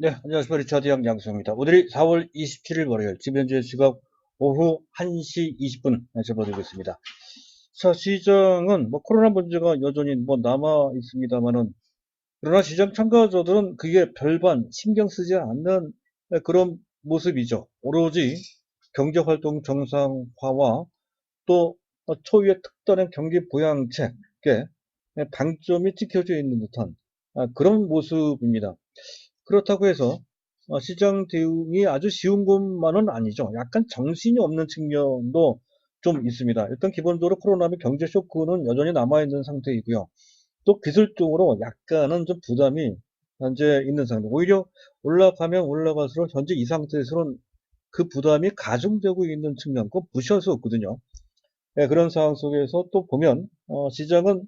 네, 안녕하십니까. 리차드 양양수입니다. 오늘이 4월 27일 월요일, 지금 현재 시각 오후 1시 20분 접어들고 있습니다. 자, 시장은 코로나 문제가 여전히 남아 있습니다만은, 그러나 시장 참가자들은 그게 별반 신경 쓰지 않는 그런 모습이죠. 오로지 경제활동 정상화와 또 초유의 특단의 경기 부양책에 방점이 찍혀져 있는 듯한 그런 모습입니다. 그렇다고 해서 시장 대응이 아주 쉬운 것만은 아니죠. 약간 정신이 없는 측면도 좀 있습니다. 일단 기본적으로 코로나 의 경제 쇼크는 여전히 남아있는 상태이고요. 또 기술적으로 약간은 좀 부담이 현재 있는 상태. 오히려 올라가면 올라갈수록 현재 이 상태에서는 그 부담이 가중되고 있는 측면, 꼭 무시할 수 없거든요. 네, 그런 상황 속에서 또 보면 시장은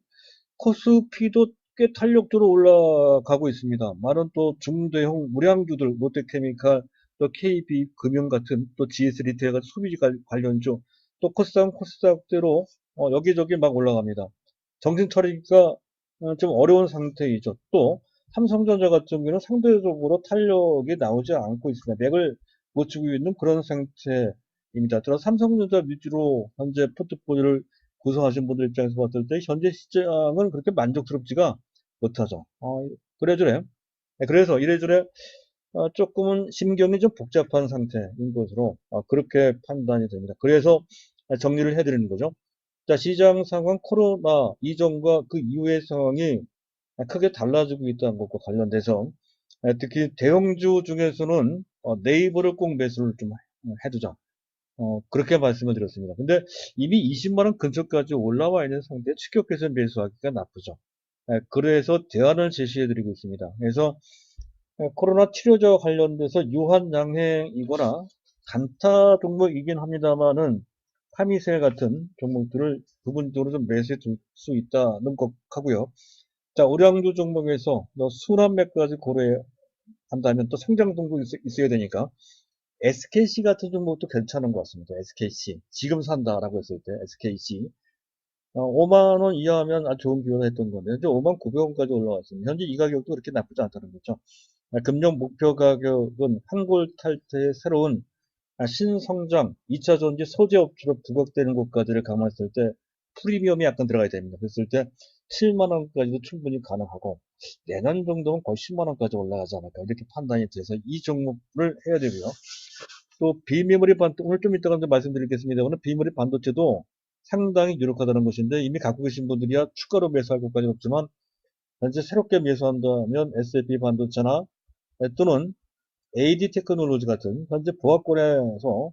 코스피도 꽤 탄력적으로 올라가고 있습니다. 많은 또 중대형 우량주들, 롯데케미칼, 또 KB금융 같은 또 GS 리테일 같은 소비 관련주, 또 코스닥대로 여기저기 막 올라갑니다. 정신 차리기가 좀 어려운 상태이죠. 또 삼성전자 같은 경우에는 상대적으로 탄력이 나오지 않고 있습니다. 맥을 못 추고 있는 그런 상태입니다. 따라 삼성전자 위주로 현재 포트폴리오를 구성하신 분들 입장에서 봤을 때 현재 시장은 그렇게 만족스럽지가 못하죠. 그래저래 그래서 이래저래 조금은 심경이 좀 복잡한 상태인 것으로 그렇게 판단이 됩니다. 그래서 정리를 해드리는 거죠. 자, 시장 상황 코로나 이전과 그 이후의 상황이 크게 달라지고 있다는 것과 관련돼서 특히 대형주 중에서는 네이버를 꼭 매수를 좀 해두자. 그렇게 말씀을 드렸습니다. 근데 이미 20만원 근처까지 올라와 있는 상태에 추격해서 매수하기가 나쁘죠. 그래서 대안을 제시해 드리고 있습니다. 그래서 코로나 치료제와 관련돼서 유한양행이거나 단타 종목이긴 합니다만은 파미셀 같은 종목들을 부분적으로 좀 매수해 둘 수 있다는 것 하고요. 자, 우량주 종목에서 순환매까지 고려한다면 또 성장동도 있어야 되니까 SKC 같은 종목도 괜찮은 것 같습니다. SKC. 지금 산다라고 했을 때 SKC. 5만 원 이하면 아주 좋은 기회를 했던 건데, 현재 5만 900원까지 올라왔습니다. 현재 이 가격도 그렇게 나쁘지 않다는 거죠. 금년 목표 가격은 한골 탈퇴의 새로운 신성장, 2차 전지 소재 업체로 부각되는 것까지를 감안했을 때 프리미엄이 약간 들어가야 됩니다. 그랬을 때 7만 원까지도 충분히 가능하고 내년 정도면 거의 10만 원까지 올라가지 않을까 이렇게 판단이 돼서 이 종목을 해야 되고요. 또 비메모리 반도체 오늘 좀 이따가 말씀드리겠습니다만 비메모리 반도체도 상당히 유력하다는 것인데 이미 갖고 계신 분들이야 추가로 매수할 것까지는 없지만 현재 새롭게 매수한다면 SFP 반도체나 또는 AD 테크놀로지 같은 현재 보합권에서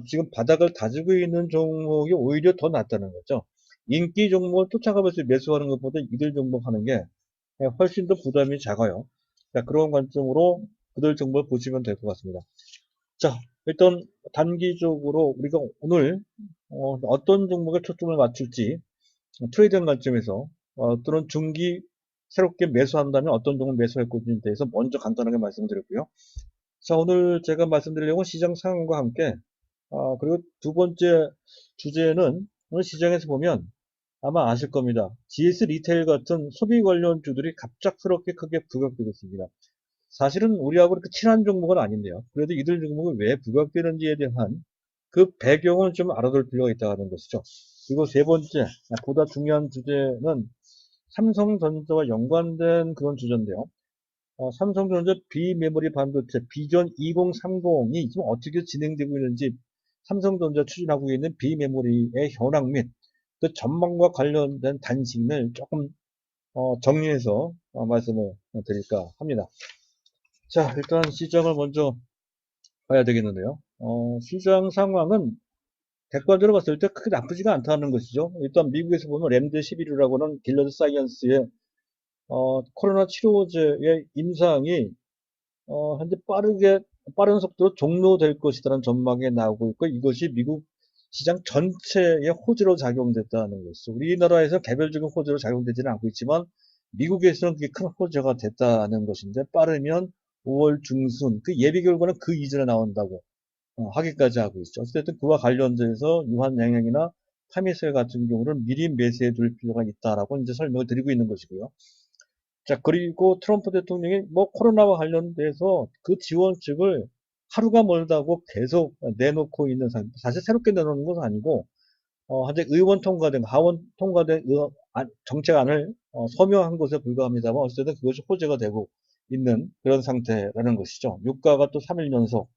지금 바닥을 다지고 있는 종목이 오히려 더 낫다는 거죠. 인기 종목을 쫓아가면서 매수하는 것보다 이들 종목 하는 게 훨씬 더 부담이 작아요. 자, 그런 관점으로 그들 종목을 보시면 될 것 같습니다. 자, 일단 단기적으로 우리가 오늘 떤 종목에 초점을 맞출지 트레이딩 관점에서 또는 중기 새롭게 매수한다면 어떤 종목 매수할 것인지에 대해서 먼저 간단하게 말씀드렸고요. 자, 오늘 제가 말씀드리려고 시장 상황과 함께 그리고 두 번째 주제는 오늘 시장에서 보면 아마 아실 겁니다. GS 리테일 같은 소비 관련주들이 갑작스럽게 크게 부각되고 있습니다. 사실은 우리하고 그렇게 친한 종목은 아닌데요. 그래도 이들 종목이 왜 부각되는지에 대한 그 배경을 좀 알아둘 필요가 있다는 것이죠. 그리고 세 번째, 보다 중요한 주제는 삼성전자와 연관된 그런 주제인데요. 삼성전자 비메모리 반도체 비전 2030이 지금 어떻게 진행되고 있는지 삼성전자 추진하고 있는 비메모리의 현황 및 그 전망과 관련된 단신을 조금 정리해서 말씀을 드릴까 합니다. 자, 일단 시장을 먼저 봐야 되겠는데요. 시장 상황은 객관적으로 봤을 때 크게 나쁘지가 않다는 것이죠. 일단 미국에서 보면 램드11이라고는 길러드 사이언스의 코로나 치료제의 임상이 현재 빠른 속도로 종료될 것이라는 전망이 나오고 있고 이것이 미국 시장 전체의 호재로 작용됐다는 것이죠. 우리나라에서 개별적인 호재로 작용되지는 않고 있지만 미국에서는 그게 큰 호재가 됐다는 것인데 빠르면 5월 중순 그 예비 결과는 그 이전에 나온다고 하기까지 하고 있죠. 어쨌든 그와 관련돼서 유한양행이나 파미셀 같은 경우는 미리 매수해 둘 필요가 있다라고 이제 설명을 드리고 있는 것이고요. 자, 그리고 트럼프 대통령이 뭐 코로나와 관련돼서 그 지원책을 하루가 멀다고 계속 내놓고 있는 상태. 사실 새롭게 내놓는 것은 아니고, 현재 의원 통과된, 하원 통과된 정책안을 서명한 것에 불과합니다만, 어쨌든 그것이 호재가 되고 있는 그런 상태라는 것이죠. 유가가 또 3일 연속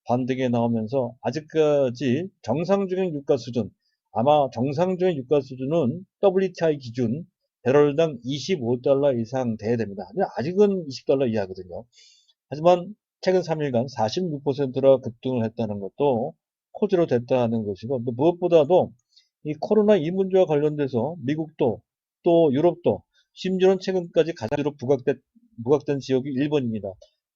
반등에 나오면서 아직까지 정상적인 유가 수준, 아마 정상적인 유가 수준은 WTI 기준 배럴당 25달러 이상 돼야 됩니다. 아직은 20달러 이하거든요. 하지만 최근 3일간 46%나 급등을 했다는 것도 호재로 됐다는 것이고, 또 무엇보다도 이 코로나 이 문제와 관련돼서 미국도 또 유럽도 심지어는 최근까지 가장 부각된 지역이 일본입니다.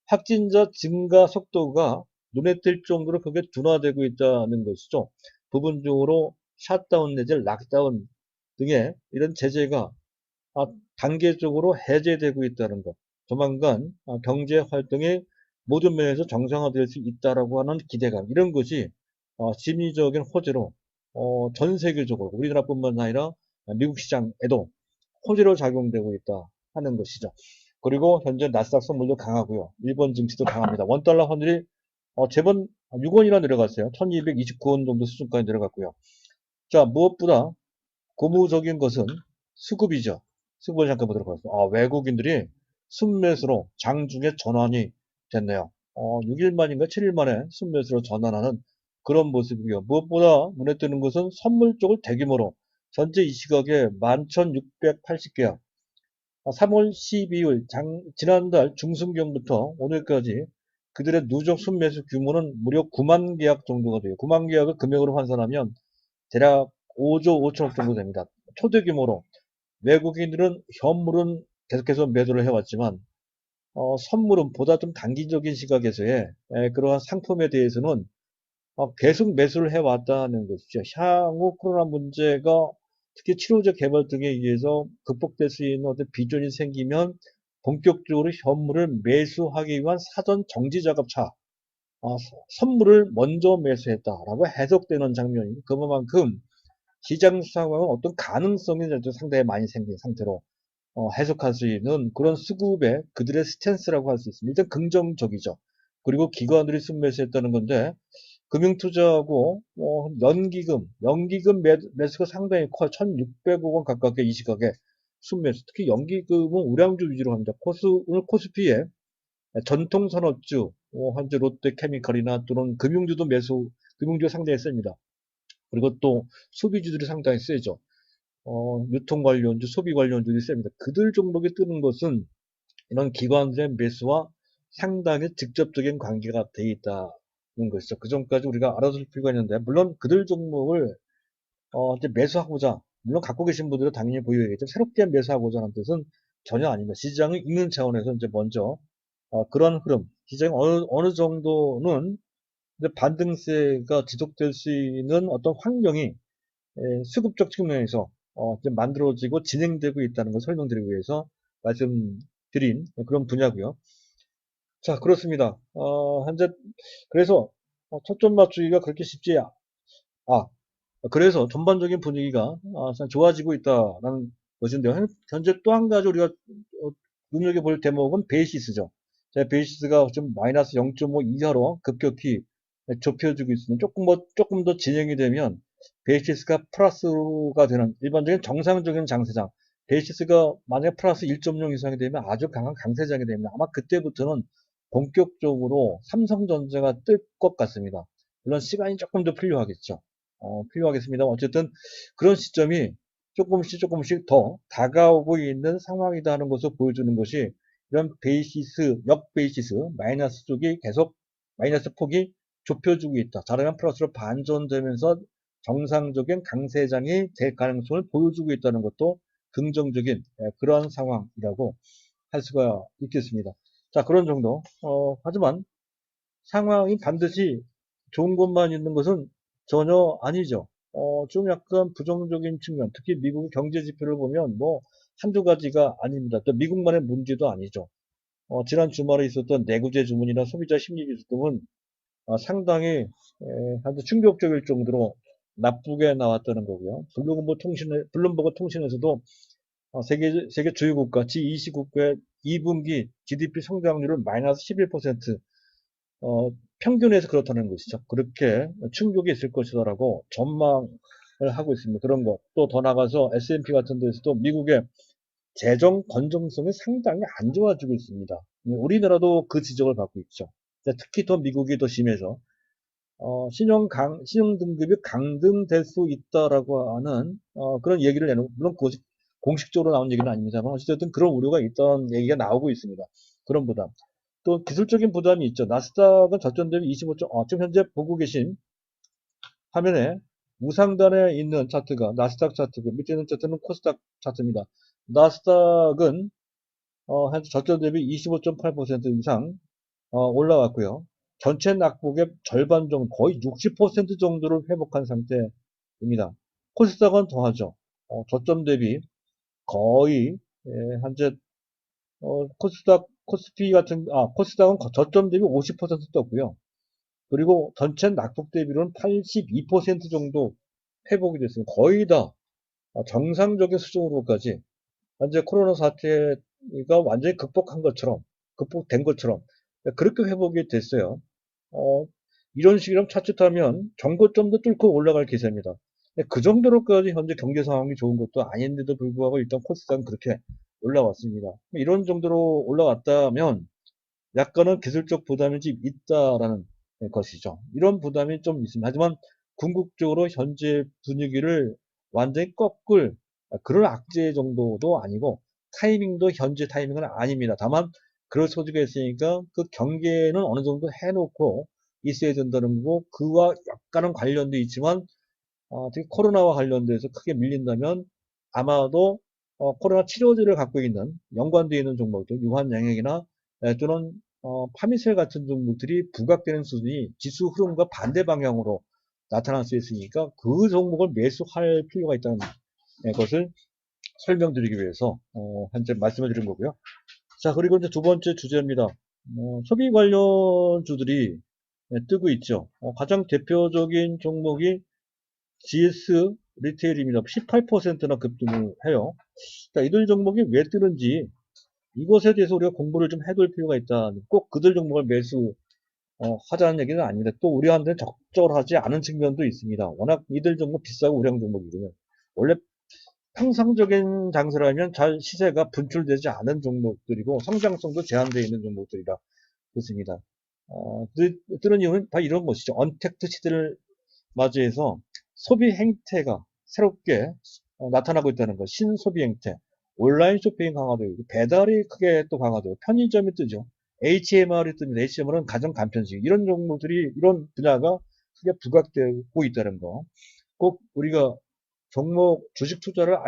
확진자 증가 속도가 눈에 띌 정도로 그게 둔화되고 있다는 것이죠. 부분적으로 샷다운 내지 락다운 등의 이런 제재가 단계적으로 해제되고 있다는 것. 조만간 경제 활동이 모든 면에서 정상화될 수 있다라고 하는 기대감. 이런 것이 심리적인 호재로 전 세계적으로 우리나라뿐만 아니라 미국 시장에도 호재로 작용되고 있다 하는 것이죠. 그리고 현재 나스닥 선물도 강하고요. 일본 증시도 강합니다. 원달러 환율이 제번 6원이나 내려갔어요. 1229원 정도 수준까지 내려갔고요. 자, 무엇보다 고무적인 것은 수급이죠. 수급을 잠깐 보도록 하겠습니다. 외국인들이 순매수로 장중에 전환이 됐네요. 6일 만인가 7일 만에 순매수로 전환하는 그런 모습이고요. 무엇보다 눈에 띄는 것은 선물 쪽을 대규모로 현재 이 시각에 11,680개야. 3월 12일 지난달 중순경부터 오늘까지 그들의 누적 순매수 규모는 무려 9만 계약 정도가 돼요. 9만 계약을 금액으로 환산하면 대략 5조 5천억 정도 됩니다. 초대 규모로 외국인들은 현물은 계속해서 매도를 해왔지만 선물은 보다 좀 단기적인 시각에서의 그러한 상품에 대해서는 계속 매수를 해왔다는 것이죠. 향후 코로나 문제가 특히 치료제 개발 등에 의해서 극복될 수 있는 어떤 비전이 생기면 본격적으로 현물을 매수하기 위한 사전 정지 작업차, 선물을 먼저 매수했다라고 해석되는 장면이 그만큼 시장 상황은 어떤 가능성이 상당히 많이 생긴 상태로 해석할 수 있는 그런 수급의 그들의 스탠스라고 할 수 있습니다. 일단 긍정적이죠. 그리고 기관들이 순매수했다는 건데 금융투자하고 연기금 매수가 상당히 커요. 1,600억 원 가깝게 이 시각에 순매수. 특히 연기금은 우량주 위주로 합니다. 오늘 코스피에 전통 산업주, 현재 롯데케미칼이나 또는 금융주가 상당히 셉니다. 그리고 또 소비주들이 상당히 세죠. 유통 관련주, 소비 관련주들이 셉니다. 그들 종목이 뜨는 것은 이런 기관들의 매수와 상당히 직접적인 관계가 돼 있다는 것이죠. 그 전까지 우리가 알아둘 필요가 있는데, 물론 그들 종목을 이제 매수하고자, 물론 갖고 계신 분들은 당연히 보유해야겠죠. 새롭게 매수하고자 하는 뜻은 전혀 아닙니다. 시장을 읽는 차원에서 이제 먼저 그런 흐름, 시장이 어느 정도는 이제 반등세가 지속될 수 있는 어떤 환경이 수급적 측면에서 이제 만들어지고 진행되고 있다는 걸 설명드리기 위해서 말씀드린 그런 분야고요. 자, 그렇습니다. 현재 그래서 초점 맞추기가 그렇게 쉽지 그래서 전반적인 분위기가 좋아지고 있다는 것인데요. 현재 또 한 가지 우리가 눈여겨볼 대목은 베이시스죠. 베이시스가 좀 마이너스 0.5 이하로 급격히 좁혀지고 있습니다. 조금 더 진행이 되면 베이시스가 플러스가 되는 일반적인 정상적인 장세장. 베이시스가 만약 플러스 1.0 이상이 되면 아주 강한 강세장이 됩니다. 아마 그때부터는 본격적으로 삼성전자가 뜰 것 같습니다. 물론 시간이 조금 더 필요하겠죠. 필요하겠습니다. 어쨌든 그런 시점이 조금씩 더 다가오고 있는 상황이다 하는 것을 보여주는 것이 이런 베이시스, 역베이시스, 마이너스 쪽이 계속 마이너스 폭이 좁혀지고 있다. 잘하면 플러스로 반전되면서 정상적인 강세장이 될 가능성을 보여주고 있다는 것도 긍정적인 그러한 상황이라고 할 수가 있겠습니다. 자, 그런 정도. 하지만 상황이 반드시 좋은 것만 있는 것은 전혀 아니죠. 좀 약간 부정적인 측면, 특히 미국의 경제 지표를 보면 뭐 한두 가지가 아닙니다. 또 미국만의 문제도 아니죠. 지난 주말에 있었던 내구재 주문이나 소비자 심리지수 등은 상당히 아주 충격적일 정도로 나쁘게 나왔다는 거고요. 블룸버그 통신에서도 세계 주요 국가, G20 국가의 2분기 GDP 성장률은 마이너스 11%, 평균에서 그렇다는 것이죠. 그렇게 충격이 있을 것이다라고 전망을 하고 있습니다. 그런 거. 또 더 나가서 S&P 같은 데서도 미국의 재정 건전성이 상당히 안 좋아지고 있습니다. 우리나라도 그 지적을 받고 있죠. 특히 더 미국이 더 심해서 신용 등급이 강등될 수 있다라고 하는 그런 얘기를 내놓고 물론 공식적으로 나온 얘기는 아닙니다만 어쨌든 그런 우려가 있다는 얘기가 나오고 있습니다. 그런 부담. 또 기술적인 부담이 있죠. 나스닥은 저점 대비 25점. 지금 현재 보고 계신 화면에 우상단에 있는 차트가 나스닥 차트고 밑에 있는 차트는 코스닥 차트입니다. 나스닥은 현재 저점 대비 25.8% 이상 올라왔고요. 전체 낙폭의 절반 정도, 거의 60% 정도를 회복한 상태입니다. 코스닥은 더하죠. 저점 대비 거의 현재 코스닥은 저점 대비 50% 떴고요. 그리고 전체 낙폭 대비로는 82% 정도 회복이 됐습니다. 거의 다 정상적인 수준으로까지 현재 코로나 사태가 완전히 극복된 것처럼 그렇게 회복이 됐어요. 어, 이런 식이라면 차츰하면 정고점도 뚫고 올라갈 기세입니다. 그 정도로까지 현재 경제 상황이 좋은 것도 아닌데도 불구하고 일단 코스닥은 그렇게 올라왔습니다. 이런 정도로 올라왔다면 약간은 기술적 부담이 좀 있다라는 것이죠. 이런 부담이 좀 있습니다. 하지만 궁극적으로 현재 분위기를 완전히 꺾을 그런 악재 정도도 아니고 타이밍도 현재 타이밍은 아닙니다. 다만 그럴 소지가 있으니까 그 경계는 어느 정도 해놓고 있어야 된다는 거고 그와 약간은 관련도 있지만 특히 코로나와 관련돼서 크게 밀린다면 아마도 코로나 치료제를 갖고 있는 연관되어 있는 종목들 유한 양액이나 또는 파미셀 같은 종목들이 부각되는 수준이 지수 흐름과 반대 방향으로 나타날 수 있으니까 그 종목을 매수할 필요가 있다는 것을 설명드리기 위해서 현재 말씀을 드린 거고요. 자, 그리고 이제 두 번째 주제입니다. 소비 관련주들이 뜨고 있죠. 가장 대표적인 종목이 GS 리테일입니다. 18%나 급등을 해요. 자, 이들 종목이 왜 뜨는지 이것에 대해서 우리가 공부를 좀 해둘 필요가 있다. 꼭 그들 종목을 매수 하자는 얘기는 아닙니다. 또 우리한테는 적절하지 않은 측면도 있습니다. 워낙 이들 종목 비싸고 우량 종목이거든요. 원래 평상적인 장세라면 잘 시세가 분출되지 않은 종목들이고 성장성도 제한되어 있는 종목들이라 그렇습니다. 뜨는 이유는 다 이런 것이죠. 언택트 시대를 맞이해서 소비 행태가 새롭게 나타나고 있다는 것. 신소비 행태. 온라인 쇼핑이 강화되고 배달이 크게 또 강화되고 편의점이 뜨죠. HMR이 뜹니다. HMR은 가정 간편식. 이런 종목들이 이런 분야가 크게 부각되고 있다는 거. 꼭 우리가 종목 주식 투자가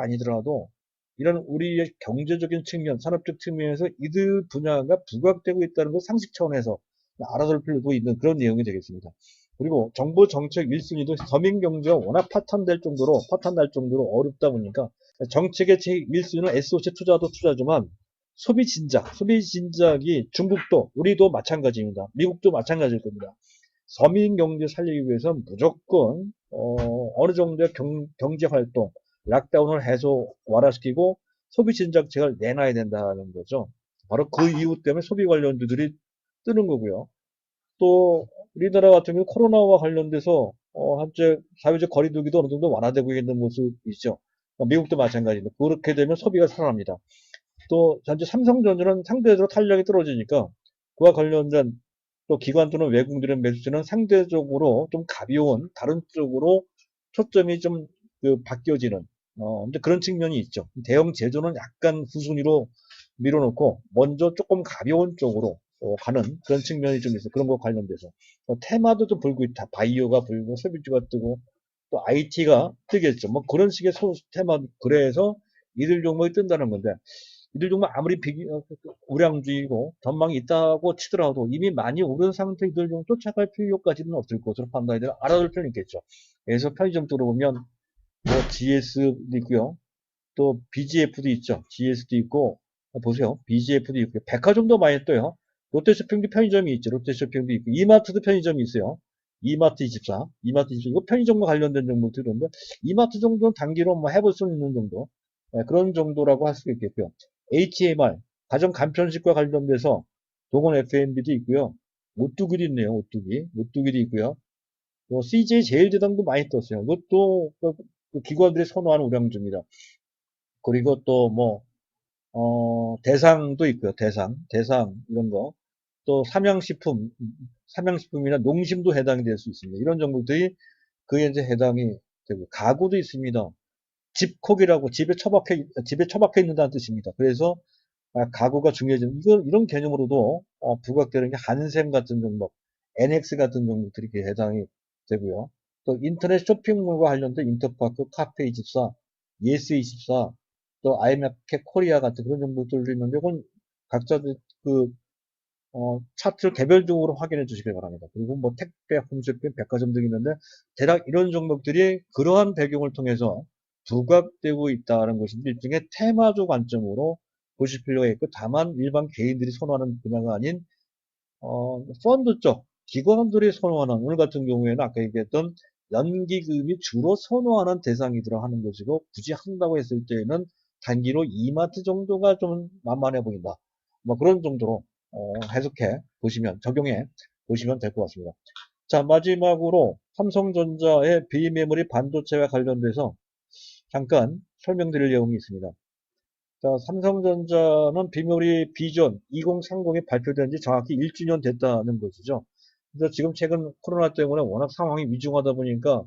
아니더라도 이런 우리의 경제적인 측면, 산업적 측면에서 이들 분야가 부각되고 있다는 것 상식 차원에서 알아둘 필요도 있는 그런 내용이 되겠습니다. 그리고 정부 정책 1순위도 서민 경제가 워낙 파탄날 정도로 어렵다 보니까 정책의 1순위는 SOC 투자도 투자지만 소비 진작이 중국도 우리도 마찬가지입니다. 미국도 마찬가지일 겁니다. 서민 경제 살리기 위해서는 무조건 어느 정도의 경제 활동, 락다운을 해소 완화시키고 소비 진작책을 내놔야 된다는 거죠. 바로 그 이유 때문에 소비 관련주들이 뜨는 거고요. 또 우리나라 같은 경우 코로나와 관련돼서 현재 사회적 거리두기도 어느 정도 완화되고 있는 모습이죠. 미국도 마찬가지입니다. 그렇게 되면 소비가 살아납니다. 또 현재 삼성전자는 상대적으로 탄력이 떨어지니까 그와 관련된 또 기관 또는 외국인들의 매수세는 상대적으로 좀 가벼운 다른 쪽으로 초점이 좀 바뀌어지는 이제 그런 측면이 있죠. 대형 제조는 약간 후순위로 밀어놓고 먼저 조금 가벼운 쪽으로 가는 그런 측면이 좀 있어요. 그런 거 관련돼서 테마도 좀 불고 있다. 바이오가 불고 소비주가 뜨고 또 IT가 뜨겠죠. 뭐 그런 식의 테마 그래서 이들 종목이 뜬다는 건데 이들 종목 아무리 우량주이고 전망이 있다고 치더라도 이미 많이 오른 상태 이들 종목 쫓아갈 필요까지는 없을 것으로 판단이 되나 알아둘 필요는 있겠죠. 그래서 편의점 쪽으로 보면 뭐 GS도 있고요. 또 BGF도 있죠. GS도 있고 보세요. BGF도 있고 백화점도 많이 떠요. 롯데쇼핑도 편의점이 있죠. 롯데쇼핑도 있고 이마트도 편의점이 있어요. 이마트24 이거 편의점과 관련된 종목들인데 이마트 정도는 단기로 뭐 해볼 수 있는 정도. 그런 정도라고 할 수 있겠고요. HMR, 가정 간편식과 관련돼서 동원 FMB도 있고요. 오뚜기도 있네요. 오뚜기도 있고요. 또 CJ 제일제당도 많이 떴어요. 이것도 그 기관들이 선호하는 우량주입니다. 그리고 또 뭐, 대상도 있고요. 대상 이런 거. 또 삼양식품이나 농심도 해당이 될 수 있습니다. 이런 정보들이 그에 이제 해당이 되고, 가구도 있습니다. 집콕이라고 집에 처박혀 있는다는 뜻입니다. 그래서 가구가 중요해지는, 이런 개념으로도 부각되는 게 한샘 같은 종목, NX 같은 종목들이 해당이 되고요. 또 인터넷 쇼핑몰과 관련된 인터파크, 카페24, 예스24, 또 아이마켓 코리아 같은 그런 종목들이 있는데, 이건 각자 그 차트를 개별적으로 확인해 주시길 바랍니다. 그리고 뭐 택배, 홈쇼핑, 백화점 등이 있는데 대략 이런 종목들이 그러한 배경을 통해서 부각되고 있다는 것이 일종의 테마주 관점으로 보실 필요가 있고, 다만 일반 개인들이 선호하는 분야가 아닌 펀드 쪽 기관들이 선호하는, 오늘 같은 경우에는 아까 얘기했던 연기금이 주로 선호하는 대상이더라 하는 것이고, 굳이 한다고 했을 때는 단기로 이마트 정도가 좀 만만해 보인다. 뭐 그런 정도로 해석해 보시면, 적용해 보시면 될 것 같습니다. 자, 마지막으로 삼성전자의 비메모리 반도체와 관련돼서 잠깐 설명드릴 내용이 있습니다. 자, 삼성전자는 비메모리 비전 2030이 발표된 지 정확히 1주년 됐다는 것이죠. 그래서 지금 최근 코로나 때문에 워낙 상황이 위중하다 보니까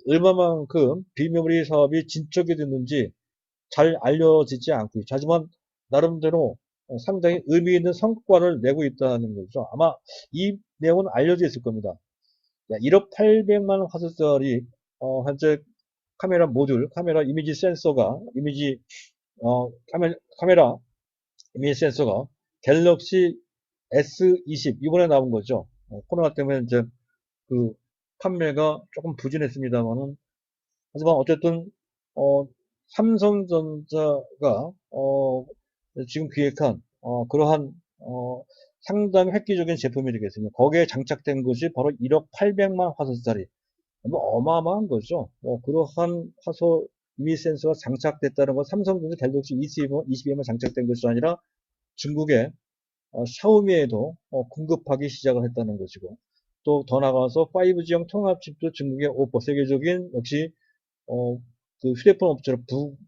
얼마만큼 비메모리 사업이 진척이 됐는지 잘 알려지지 않고 있죠. 하지만 나름대로 상당히 의미 있는 성과를 내고 있다는 거죠. 아마 이 내용은 알려져 있을 겁니다. 1억 800만 화소짜리 현재 카메라 모듈, 카메라 이미지 센서가 카메라 이미지 센서가 갤럭시 S20 이번에 나온 거죠. 코로나 때문에 이제 그 판매가 조금 부진했습니다만은, 하지만 어쨌든 삼성전자가 지금 기획한 그러한 상당히 획기적인 제품이 되겠습니다. 거기에 장착된 것이 바로 1억 800만 화소짜리, 뭐 어마어마한 거죠. 그러한 화소 이미 센서가 장착됐다는 건 삼성전자 갤럭시 20에만 장착된 것이 아니라 중국의 샤오미에도 공급하기 시작을 했다는 것이고, 또 더 나가서 5G형 통합칩도 중국의 오포, 세계적인 역시 어, 그 휴대폰 업체를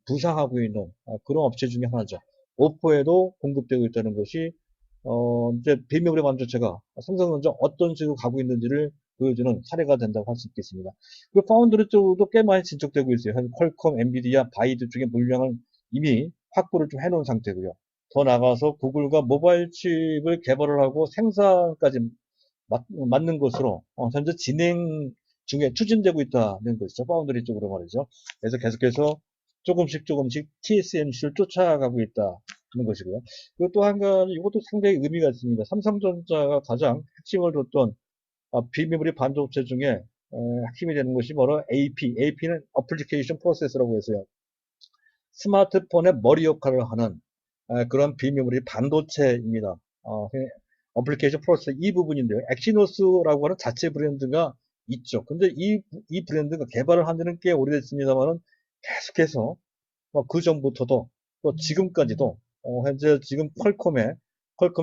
부상하고 있는 그런 업체 중에 하나죠. 오포에도 공급되고 있다는 것이 이제 비메모리 반도체가 삼성전자 어떤 식으로 가고 있는지를 보여주는 사례가 된다고 할 수 있겠습니다. 그 파운드리 쪽으로도 꽤 많이 진척되고 있어요. 한 퀄컴, 엔비디아, 바이두 쪽의 물량을 이미 확보를 좀 해놓은 상태고요. 더 나가서 구글과 모바일 칩을 개발을 하고 생산까지 맞는 것으로 현재 진행 중에 추진되고 있다는 것이죠. 파운드리 쪽으로 말이죠. 그래서 계속해서 조금씩 TSMC를 쫓아가고 있다는 것이고요. 그리고 또 한 가지, 이것도 상당히 의미가 있습니다. 삼성전자가 가장 핵심을 뒀던 비메모리 반도체 중에 핵심이 되는 것이 바로 AP는 어플리케이션 프로세서라고 해서요. 스마트폰의 머리 역할을 하는 그런 비메모리 반도체입니다. 어플리케이션 프로세서 이 부분인데요. 엑시노스라고 하는 자체 브랜드가 있죠. 근데 이 브랜드가 개발을 한 지는 꽤 오래됐습니다만은 계속해서 그 전부터도 또 지금까지도 현재 지금 퀄컴의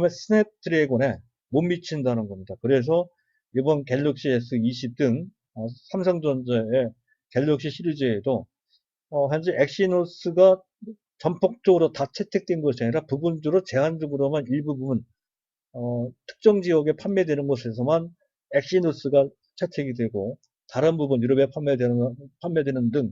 스냅드래곤에 못 미친다는 겁니다. 그래서 이번 갤럭시 S20 등 삼성전자의 갤럭시 시리즈에도 현재 엑시노스가 전폭적으로 다 채택된 것이 아니라 부분적으로 제한적으로만 일부 부분 특정 지역에 판매되는 곳에서만 엑시노스가 채택이 되고, 다른 부분 유럽에 판매되는 등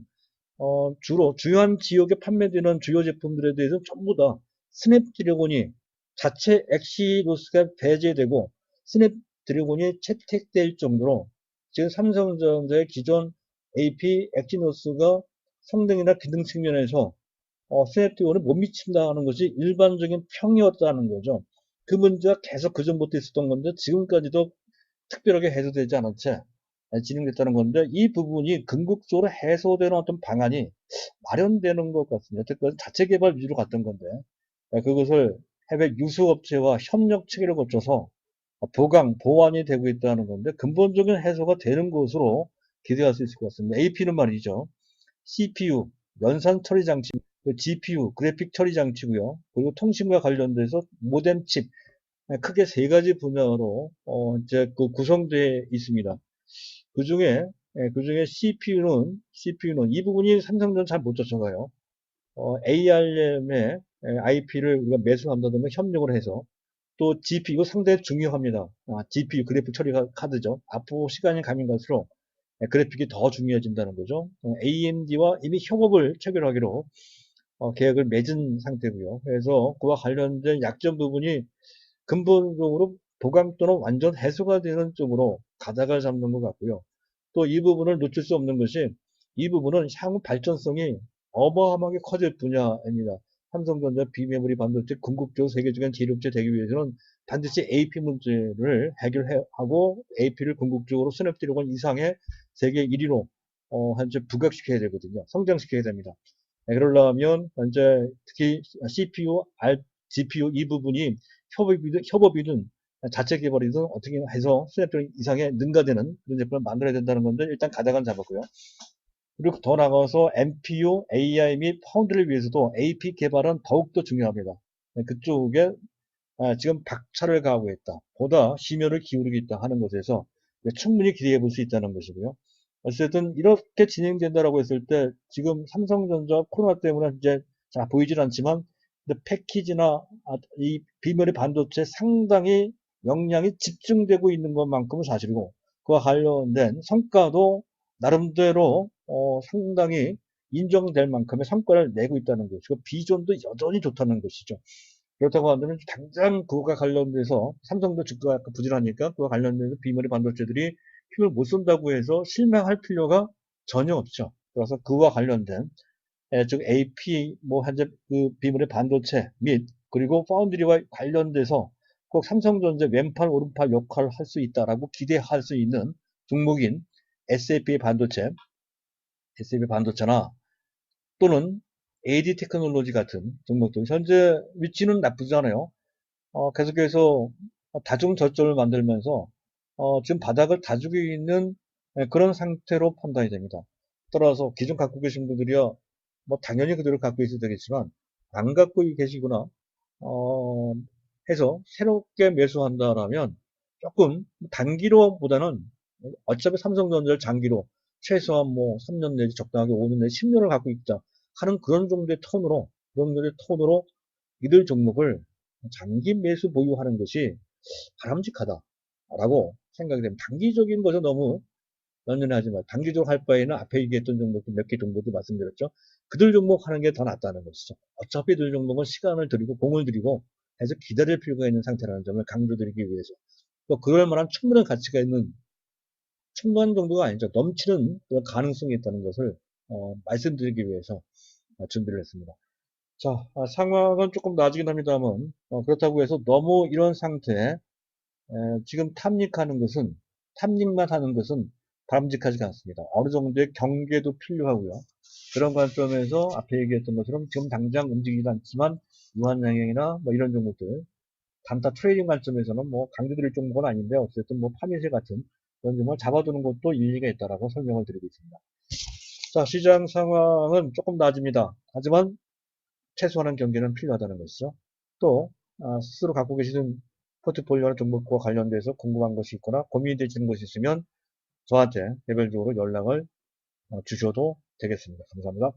주로 중요한 지역에 판매되는 주요 제품들에 대해서 전부 다 스냅드래곤이 자체 엑시노스가 배제되고 스냅드래곤이 채택될 정도로 지금 삼성전자의 기존 AP 엑시노스가 성능이나 기능 측면에서 스냅드래곤을 못 미친다는 것이 일반적인 평이었다는 거죠. 그 문제가 계속 그전부터 있었던 건데 지금까지도 특별하게 해소되지 않은 채 진행됐다는 건데, 이 부분이 궁극적으로 해소되는 어떤 방안이 마련되는 것 같습니다. 어쨌든 자체 개발 위주로 갔던 건데 그것을 해외 유수업체와 협력 체계를 거쳐서 보완이 되고 있다는 건데, 근본적인 해소가 되는 것으로 기대할 수 있을 것 같습니다. AP는 말이죠. CPU, 연산 처리 장치 GPU, 그래픽 처리 장치고요. 그리고 통신과 관련돼서 모뎀 칩, 크게 세 가지 분야로 이제 그 구성되어 있습니다. 그 중에 CPU는 이 부분이 삼성전 잘 못 쫓아가요. ARM의 IP를 우리가 매수한다든가 협력을 해서 또 GPU 이거 상당히 중요합니다. GPU 그래픽 처리 카드죠. 앞으로 시간이 가면 갈수록 그래픽이 더 중요해진다는 거죠. AMD와 이미 협업을 체결하기로 계약을 맺은 상태고요. 그래서 그와 관련된 약점 부분이 근본적으로 보강 또는 완전 해소가 되는 쪽으로 가닥을 잡는 것 같고요. 또 이 부분을 놓칠 수 없는 것이 이 부분은 향후 발전성이 어마어마하게 커질 분야입니다. 삼성전자 비메모리 반도체 궁극적으로 세계적인 제일업체 되기 위해서는 반드시 AP 문제를 해결하고 AP를 궁극적으로 스냅드래곤 이상의 세계 1위로 현재 부각시켜야 되거든요. 성장시켜야 됩니다. 그러려면 현재 특히 CPU, GPU 이 부분이 협업이든 자체 개발이든 어떻게 해서 스냅드래곤 이상의 능가되는 그런 제품을 만들어야 된다는 건데 일단 가닥은 잡았고요. 그리고 더 나가서 NPU, AI 및 파운드를 위해서도 AP 개발은 더욱더 중요합니다. 그쪽에 지금 박차를 가하고 있다. 보다 심혈을 기울이고 있다 하는 것에서 충분히 기대해 볼 수 있다는 것이고요. 어쨌든 이렇게 진행된다라고 했을 때 지금 삼성전자 코로나 때문에 이제 잘 보이질 않지만 패키지나 이 비메모리 반도체 상당히 역량이 집중되고 있는 것만큼은 사실이고 그와 관련된 성과도 나름대로 상당히 인정될 만큼의 성과를 내고 있다는 것이고 비전도 여전히 좋다는 것이죠. 그렇다고 한다면 당장 그거가 관련돼서 삼성도 주가가 부진하니까 그와 관련돼서 비메모리 반도체들이 힘을 못 쓴다고 해서 실망할 필요가 전혀 없죠. 그래서 그와 관련된 즉 AP 뭐 현재 그 비메모리 반도체 및 그리고 파운드리와 관련돼서 꼭 삼성전자 왼팔 오른팔 역할을 할 수 있다라고 기대할 수 있는 종목인 SAP 반도체나 또는 AD 테크놀로지 같은 종목들 현재 위치는 나쁘지 않아요. 계속해서 다중저점을 만들면서 지금 바닥을 다지고 있는 그런 상태로 판단이 됩니다. 따라서 기존 갖고 계신 분들이야 뭐 당연히 그대로 갖고 있어야 되겠지만 안 갖고 계시거나 어, 해서 새롭게 매수한다라면 조금 단기로보다는 어차피 삼성전자를 장기로 최소한 뭐 3년 내지 적당하게 5년 내지 10년을 갖고 있다 하는 그런 정도의 톤으로 이들 종목을 장기 매수 보유하는 것이 바람직하다라고 생각이 됩니다. 단기적인 것은 너무 연연하지 마. 단기적으로 할 바에는 앞에 얘기했던 종목도 몇 개 정도도 말씀드렸죠. 그들 종목 하는 게 더 낫다는 것이죠. 어차피 이들 종목은 시간을 들이고 공을 들이고 해서 기다릴 필요가 있는 상태라는 점을 강조드리기 위해서 또 그럴 만한 충분한 가치가 있는 충분한 정도가 아니죠. 넘치는 그런 가능성이 있다는 것을 말씀드리기 위해서 준비를 했습니다. 자, 상황은 조금 나아지긴 합니다만 그렇다고 해서 너무 이런 상태에 지금 탐닉만 하는 것은 바람직하지 않습니다. 어느 정도의 경계도 필요하고요. 그런 관점에서 앞에 얘기했던 것처럼 지금 당장 움직이지 않지만 유한양행이나 뭐 이런 종목들 단타 트레이딩 관점에서는 뭐 강조드릴 종목은 아닌데 어쨌든 뭐 파미세 같은 그런 종목을 잡아두는 것도 일리가 있다라고 설명을 드리고 있습니다. 자, 시장 상황은 조금 나아집니다. 하지만 최소한의 경계는 필요하다는 것이죠. 또 스스로 갖고 계시는 포트폴리오나 종목과 관련돼서 궁금한 것이 있거나 고민이 되시는 것이 있으면 저한테 개별적으로 연락을 주셔도 되겠습니다. 감사합니다.